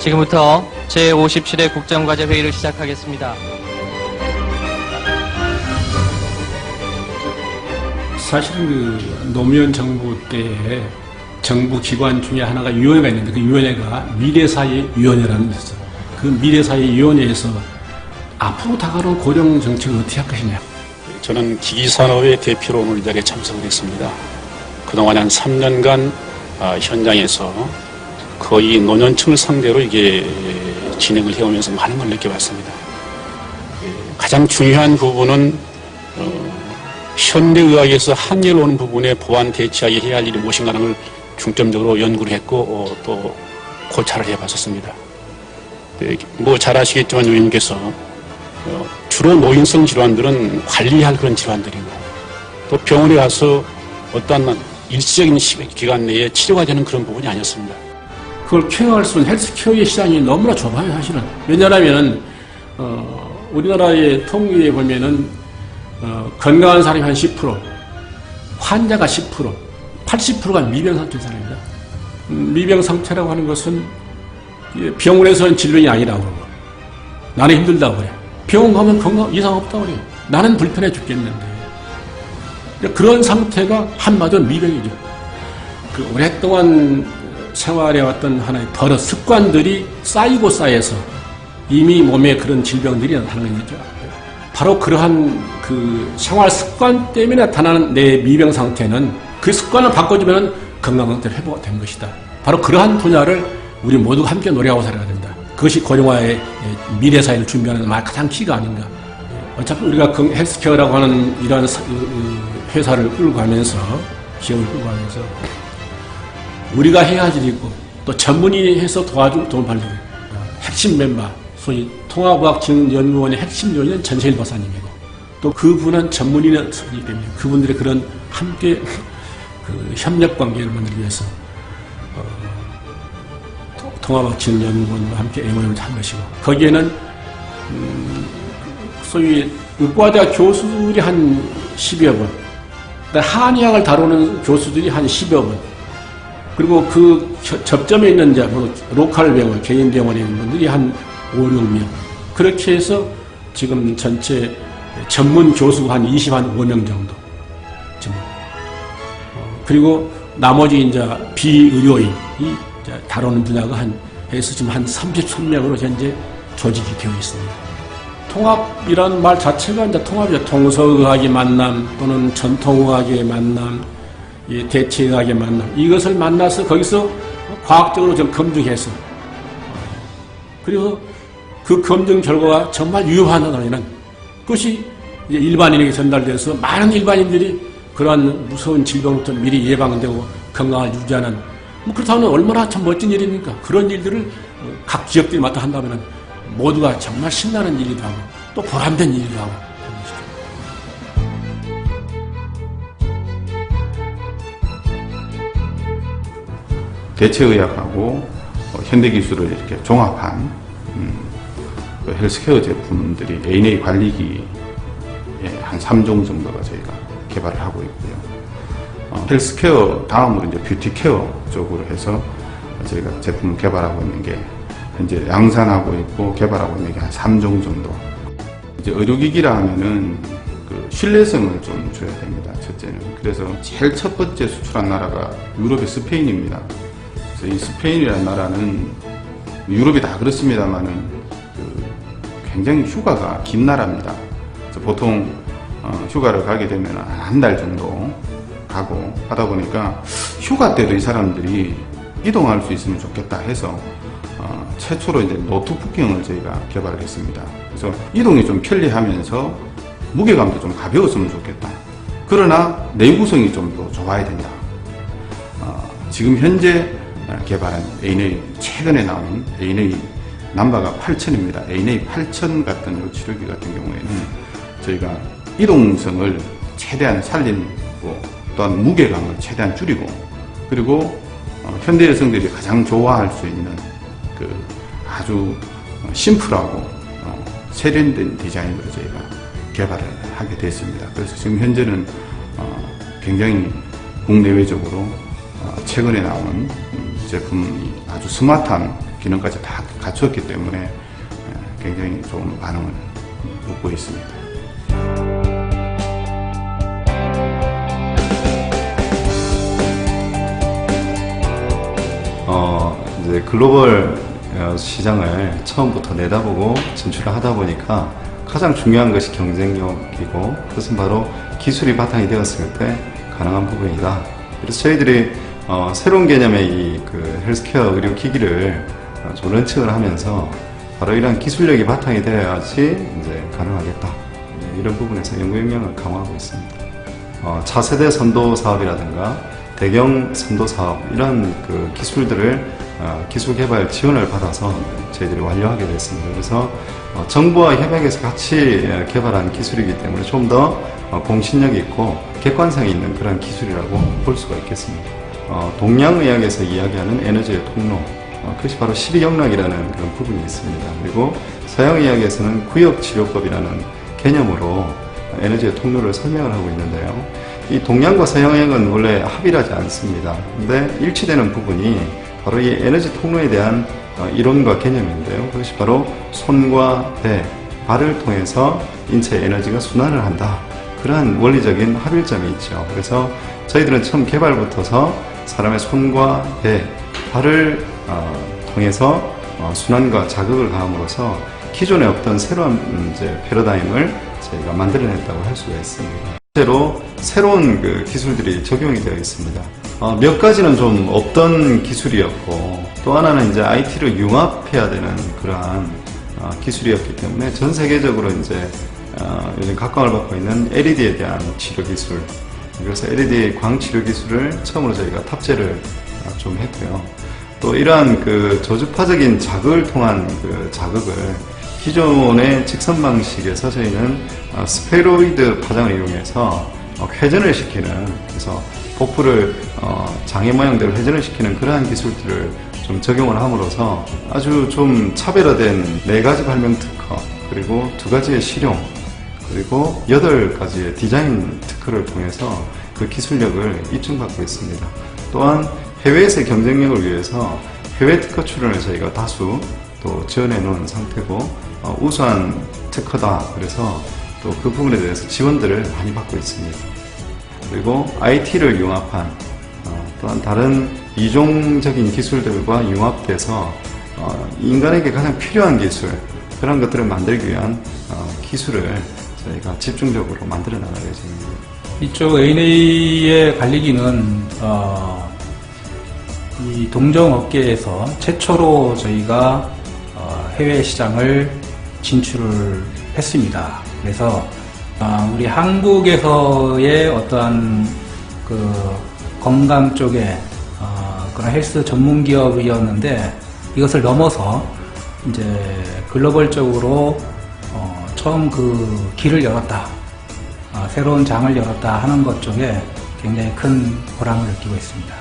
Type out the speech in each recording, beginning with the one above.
지금부터 제57회 국정과제회의를 시작하겠습니다. 사실은 노무현 정부 때에 정부 기관 중에 하나가 위원회가 있는데 그 위원회가 미래사회위원회라는 데서 그 미래사회위원회에서 앞으로 다가올 고령 정책을 어떻게 할 것이냐. 저는 기기산업의 대표로 오늘 이 자리에 참석을 했습니다. 그동안 한 3년간 현장에서 거의 노년층을 상대로 이게 진행을 해오면서 많은 걸 느껴봤습니다. 가장 중요한 부분은 현대의학에서 한계를 오는 부분에 보완 대치하게 해야 할 일이 무엇인가 하는 걸 중점적으로 연구를 했고 또 고찰을 해봤었습니다. 뭐 잘 아시겠지만 의원님께서 주로 노인성 질환들은 관리할 그런 질환들이고 또 병원에 가서 어떠한 일시적인 기간 내에 치료가 되는 그런 부분이 아니었습니다. 그걸 케어할 수 있는 헬스케어의 시장이 너무나 좁아요, 사실은. 왜냐하면 우리나라의 통계에 보면은 건강한 사람이 한 10%, 환자가 10%, 80%가 미병 상태 사람입니다. 미병 상태라고 하는 것은 병원에서는 질병이 아니라고 그러고 나는 힘들다고 그래. 병원 가면 건강 이상 없다고 그래요. 나는 불편해 죽겠는데. 그런 상태가 한마디로 미병이죠. 그 오랫동안 생활해왔던 하나의 버릇, 습관들이 쌓이고 쌓여서 이미 몸에 그런 질병들이 나타나는 거죠. 바로 그러한 그 생활 습관 때문에 나타나는 내 미병 상태는 그 습관을 바꿔주면 건강 상태로 회복이 된 것이다. 바로 그러한 분야를 우리 모두가 함께 노력하고 살아야 된다. 그것이 고령화의 미래 사회를 준비하는 가장 키가 아닌가. 어차피 우리가 헬스케어라고 하는 이러한 회사를 끌고 가면서 기업을 끌고 가면서 우리가 해야 할 일이 있고 또 전문인이 해서 도와줄 도움을 받는 핵심 멤버 소위 통합의학진흥연구원의 핵심 요인은 전세일 박사님이고 또 그분은 전문인이기 때문에 그분들의 그런 함께 그 협력 관계를 만들기 위해서 통합의학진흥연구원과 함께 MOU를 한 것이고 거기에는 소위 의과대학 교수들이 한 10여 분, 한의학을 다루는 교수들이 한 10여 분, 그리고 그 접점에 있는 로컬 병원, 개인 병원에 있는 분들이 한 5, 6명. 그렇게 해서 지금 전체 전문 교수가 한 25명 정도. 그리고 나머지 이제 비의료인이 다루는 분야가 해서 지금 한 33명으로 현재 조직이 되어 있습니다. 통합이라는 말 자체가 이제 통합이죠. 동서의학의 만남 또는 전통의학의 만남, 대체의학의 만남, 이것을 만나서 거기서 과학적으로 좀 검증해서 그리고 그 검증 결과가 정말 유효하다면 그것이 이제 일반인에게 전달돼서 많은 일반인들이 그러한 무서운 질병부터 미리 예방되고 건강을 유지하는 그렇다면 얼마나 참 멋진 일입니까? 그런 일들을 각 지역들이 맡아 한다면 모두가 정말 신나는 일이기도 하고 또 보람된 일이기도 하고 대체의학하고 현대기술을 이렇게 종합한 그 헬스케어 제품들이 ANA 관리기에 한 3종 정도가 저희가 개발을 하고 있고요. 헬스케어 다음으로 이제 뷰티케어 쪽으로 해서 저희가 제품을 개발하고 있는 게 현재 양산하고 있고 개발하고 있는 게 한 3종 정도. 이제 의료기기라 하면은 그 신뢰성을 좀 줘야 됩니다. 첫째는. 그래서 제일 첫 번째 수출한 나라가 유럽의 스페인입니다. 그래서 이 스페인이라는 나라는 유럽이 다 그렇습니다만은 굉장히 휴가가 긴 나라입니다. 그래서 보통 휴가를 가게 되면 한 달 정도 가고 하다 보니까 휴가 때도 이 사람들이 이동할 수 있으면 좋겠다 해서 최초로 이제 노트북형을 저희가 개발을 했습니다. 그래서 이동이 좀 편리하면서 무게감도 좀 가벼웠으면 좋겠다. 그러나 내구성이 좀 더 좋아야 된다. 지금 현재 개발한 ANA 최근에 나온 ANA 넘버가 8000입니다. ANA 8000 같은 요 치료기 같은 경우에는 저희가 이동성을 최대한 살리고 또한 무게감을 최대한 줄이고 그리고 현대 여성들이 가장 좋아할 수 있는 그 아주 심플하고 세련된 디자인으로 저희가 개발을 하게 됐습니다. 그래서 지금 현재는 굉장히 국내외적으로 최근에 나온 제품이 아주 스마트한 기능까지 다 갖추었기 때문에 굉장히 좋은 반응을 얻고 있습니다. 이제 글로벌 시장을 처음부터 내다보고 진출을 하다 보니까 가장 중요한 것이 경쟁력이고, 그것은 바로 기술이 바탕이 되었을 때 가능한 부분이다. 그래서 저희들이 새로운 개념의 이 헬스케어 의료기기를 좀 런칭을 하면서 바로 이런 기술력이 바탕이 되어야지 이제 가능하겠다. 이런 부분에서 연구 역량을 강화하고 있습니다. 차세대 선도 사업이라든가 대경 선도 사업, 이런 기술들을 기술 개발 지원을 받아서 저희들이 완료하게 됐습니다. 그래서 정부와 협약해서 같이 개발한 기술이기 때문에 좀 더 공신력 있고 객관성이 있는 그런 기술이라고 볼 수가 있겠습니다. 동양의학에서 이야기하는 에너지의 통로, 그것이 바로 실이영락이라는 그런 부분이 있습니다. 그리고 서양의학에서는 구역치료법이라는 개념으로 에너지의 통로를 설명을 하고 있는데요. 이 동양과 서양의학은 원래 합일하지 않습니다. 근데 일치되는 부분이 바로 이 에너지 통로에 대한 이론과 개념인데요. 그것이 바로 손과 배, 발을 통해서 인체의 에너지가 순환을 한다. 그러한 원리적인 합일점이 있죠. 그래서 저희들은 처음 개발부터서 사람의 손과 배, 발을 통해서 순환과 자극을 가함으로써 기존에 없던 새로운 패러다임을 저희가 만들어냈다고 할 수가 있습니다. 실제로 새로운 기술들이 적용이 되어 있습니다. 몇 가지는 좀 없던 기술이었고, 또 하나는 이제 IT를 융합해야 되는 그러한 기술이었기 때문에 전 세계적으로 이제 요즘 각광을 받고 있는 LED에 대한 치료 기술, 그래서 LED 광치료 기술을 처음으로 저희가 탑재를 좀 했고요. 또 이러한 저주파적인 자극을 통한 자극을 기존의 직선 방식에서 저희는 스페로이드 파장을 이용해서 회전을 시키는, 그래서 복부를 장애 모양대로 회전을 시키는 그러한 기술들을 좀 적용을 함으로써 아주 좀 차별화된 4가지 발명 특허, 그리고 2가지의 실용, 그리고 8가지의 디자인 특허를 통해서 그 기술력을 입증받고 있습니다. 또한 해외에서의 경쟁력을 위해서 해외 특허 출원을 저희가 다수 또 지원해 놓은 상태고, 우수한 특허다. 그래서 또 그 부분에 대해서 지원들을 많이 받고 있습니다. 그리고 IT를 융합한 또한 다른 이종적인 기술들과 융합돼서 인간에게 가장 필요한 기술, 그런 것들을 만들기 위한 기술을 저희가 집중적으로 만들어 나갈 예정입니다. 이쪽 ANA의 관리기는 이 동종업계에서 최초로 저희가 해외 시장을 진출을 했습니다. 그래서 우리 한국에서의 어떠한 건강 쪽에 그런 헬스 전문 기업이었는데, 이것을 넘어서 이제 글로벌적으로 처음 길을 열었다, 새로운 장을 열었다 하는 것 쪽에 굉장히 큰 보람을 느끼고 있습니다.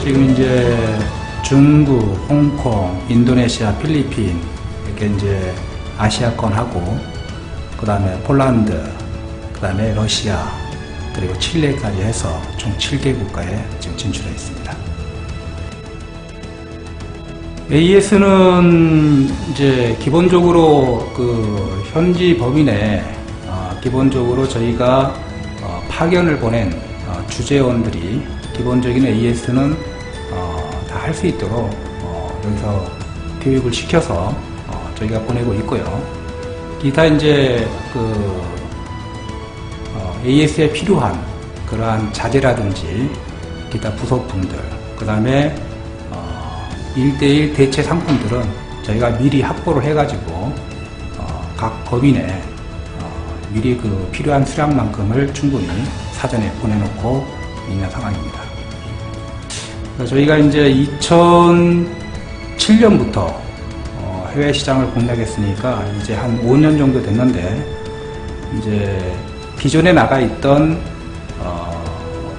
지금 이제 중국, 홍콩, 인도네시아, 필리핀, 이렇게 이제 아시아권하고, 그 다음에 폴란드, 그 다음에 러시아, 그리고 칠레까지 해서 총 7개 국가에 지금 진출해 있습니다. AES는 이제 기본적으로 현지 범위 내 기본적으로 저희가 파견을 보낸 주재원들이 기본적인 AES는 다 할 수 있도록 여기서 교육을 시켜서 저희가 보내고 있고요. 기타 이제 AES에 필요한 그러한 자재라든지 기타 부속품들, 그 다음에 1:1 대체 상품들은 저희가 미리 확보를 해가지고 각 범위 내 미리 필요한 수량만큼을 충분히 사전에 보내놓고 있는 상황입니다. 저희가 이제 2007년부터 해외 시장을 공략했으니까 이제 한 5년 정도 됐는데, 이제 기존에 나가 있던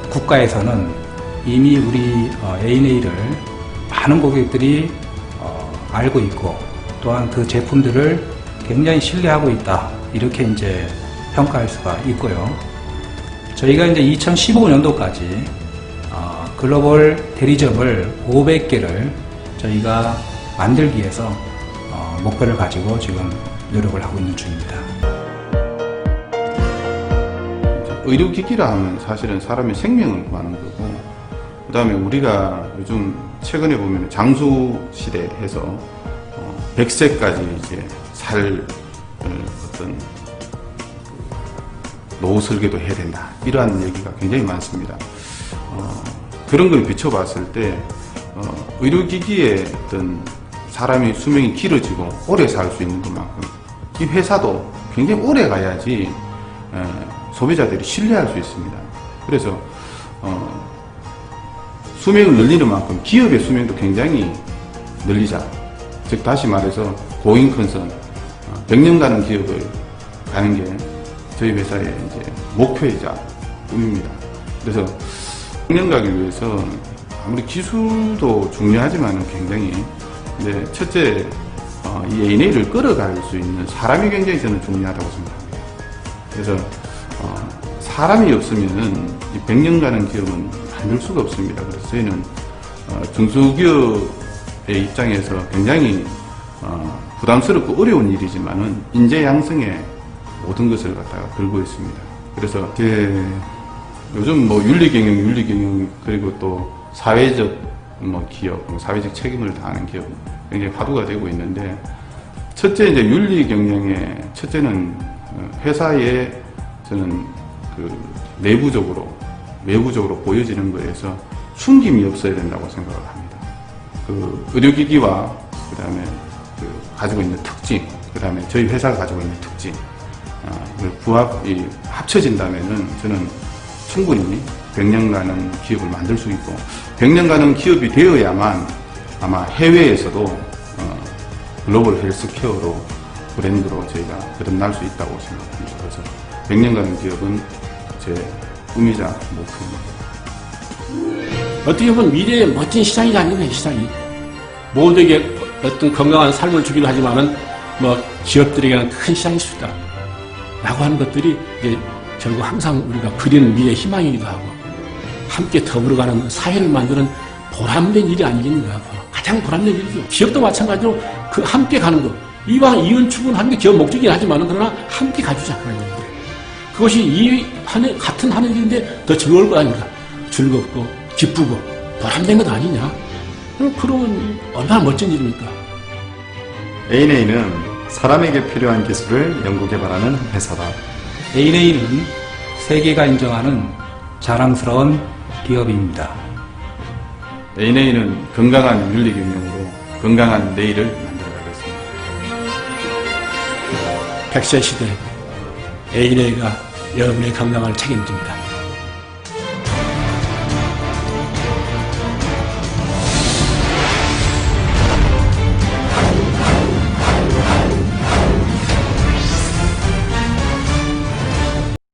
국가에서는 이미 우리 ANA를 많은 고객들이 알고 있고, 또한 그 제품들을 굉장히 신뢰하고 있다, 이렇게 이제 평가할 수가 있고요. 저희가 이제 2015년도까지 글로벌 대리점을 500개를 저희가 만들기 위해서 목표를 가지고 지금 노력을 하고 있는 중입니다. 의료기기라 하면 사실은 사람의 생명을 구하는 거고, 그 다음에 우리가 요즘 최근에 보면 장수시대 해서 100세까지 이제 살 어떤 노후 설계도 해야 된다, 이러한 얘기가 굉장히 많습니다. 그런 걸 비춰봤을 때 의료기기의 어떤 사람의 수명이 길어지고 오래 살 수 있는 것만큼 이 회사도 굉장히 오래 가야지 소비자들이 신뢰할 수 있습니다. 그래서 수명을 늘리는 만큼 기업의 수명도 굉장히 늘리자. 즉 다시 말해서 고잉 컨선 100년 가는 기업을 가는 게 저희 회사의 이제 목표이자 꿈입니다. 그래서 100년 가기 위해서 아무리 기술도 중요하지만 굉장히 이제 첫째 이 A&A를 끌어갈 수 있는 사람이 굉장히 저는 중요하다고 생각합니다. 그래서 사람이 없으면은 이 100년 가는 기업은 만들 수가 없습니다. 그래서 저희는 중소기업의 입장에서 굉장히 부담스럽고 어려운 일이지만은 인재 양성에 모든 것을 갖다가 걸고 있습니다. 그래서 요즘 뭐 윤리경영 그리고 또 사회적 기업, 사회적 책임을 다하는 기업 굉장히 화두가 되고 있는데, 첫째 이제 윤리경영의 첫째는 회사에 저는 내부적으로 외부적으로 보여지는 거에서 숨김이 없어야 된다고 생각을 합니다. 의료기기와 그다음에 가지고 있는 특징, 그다음에 저희 회사가 가지고 있는 특징, 부합이 합쳐진다면은 저는 충분히 100년 가는 기업을 만들 수 있고, 100년 가는 기업이 되어야만 아마 해외에서도 글로벌 헬스케어로 브랜드로 저희가 거듭날 수 있다고 생각합니다. 그래서 100년 가는 기업은 제 꿈이자 목표입니다. 어떻게 보면 미래의 멋진 시장이 아니냐, 시장이. 모두에게 어떤 건강한 삶을 주기도 하지만은 기업들에게는 큰 시장일 수 있다 라고 하는 것들이 이제 결국 항상 우리가 그리는 미래의 희망이기도 하고, 함께 더불어가는 사회를 만드는 보람된 일이 아니겠는가. 가장 보람된 일이죠. 기업도 마찬가지로 그 함께 가는 것. 이왕 이윤축은 기업 목적이긴 하지만 그러나 함께 가주자. 그런 얘기들. 그것이 같은 하는 일인데 더 즐거울 거 아닌가. 즐겁고 기쁘고 보람된 것 아니냐. 그러면 얼마나 멋진 일입니까. A&A는 사람에게 필요한 기술을 연구개발하는 회사다. A&A는 세계가 인정하는 자랑스러운 기업입니다. A&A는 건강한 윤리경영으로 건강한 내일을 만들어가겠습니다. 100세 시대 A&A가 여러분의 건강을 책임집니다.